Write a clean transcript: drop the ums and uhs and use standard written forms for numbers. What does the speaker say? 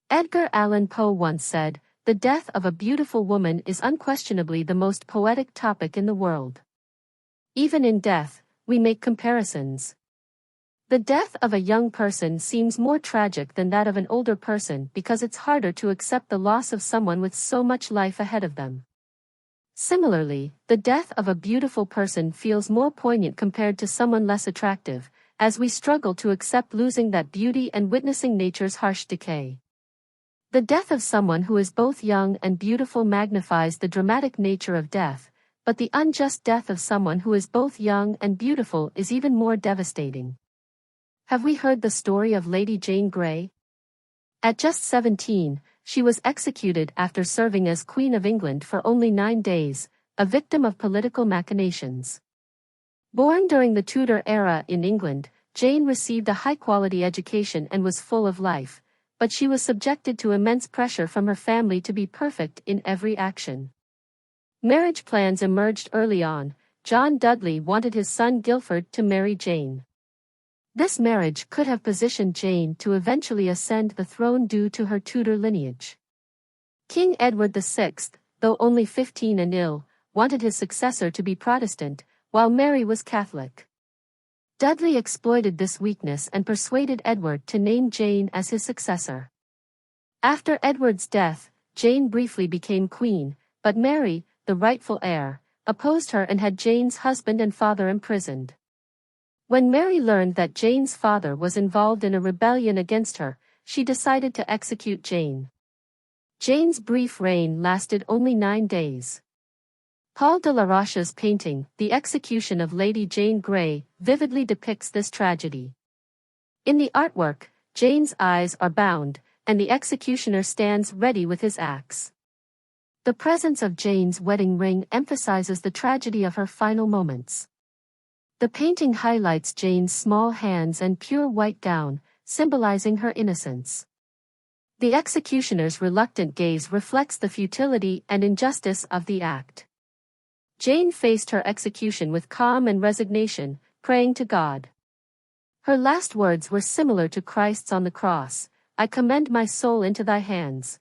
Edgar Allan Poe once said, "The death of a beautiful woman is unquestionably the most poetic topic in the world." Even in death, we make comparisons. The death of a young person seems more tragic than that of an older person because it's harder to accept the loss of someone with so much life ahead of them. Similarly, the death of a beautiful person feels more poignant compared to someone less attractive, as we struggle to accept losing that beauty and witnessing nature's harsh decay. The death of someone who is both young and beautiful magnifies the dramatic nature of death, but the unjust death of someone who is both young and beautiful is even more devastating. Have we heard the story of Lady Jane Grey? At just 17, she was executed after serving as Queen of England for only 9 days, a victim of political machinations. Born during the Tudor era in England, Jane received a high-quality education and was full of life, but she was subjected to immense pressure from her family to be perfect in every action. Marriage plans emerged early on. John Dudley wanted his son Guilford to marry Jane. This marriage could have positioned Jane to eventually ascend the throne due to her Tudor lineage. King Edward VI, though only 15 and ill, wanted his successor to be Protestant, while Mary was Catholic. Dudley exploited this weakness and persuaded Edward to name Jane as his successor. After Edward's death, Jane briefly became queen, but Mary, the rightful heir, opposed her and had Jane's husband and father imprisoned. When Mary learned that Jane's father was involved in a rebellion against her, she decided to execute Jane. Jane's brief reign lasted only 9 days. Paul de la Roche's painting, The Execution of Lady Jane Grey, vividly depicts this tragedy. In the artwork, Jane's eyes are bound, and the executioner stands ready with his axe. The presence of Jane's wedding ring emphasizes the tragedy of her final moments. The painting highlights Jane's small hands and pure white gown, symbolizing her innocence. The executioner's reluctant gaze reflects the futility and injustice of the act. Jane faced her execution with calm and resignation, praying to God. Her last words were similar to Christ's on the cross, "I commend my soul into thy hands."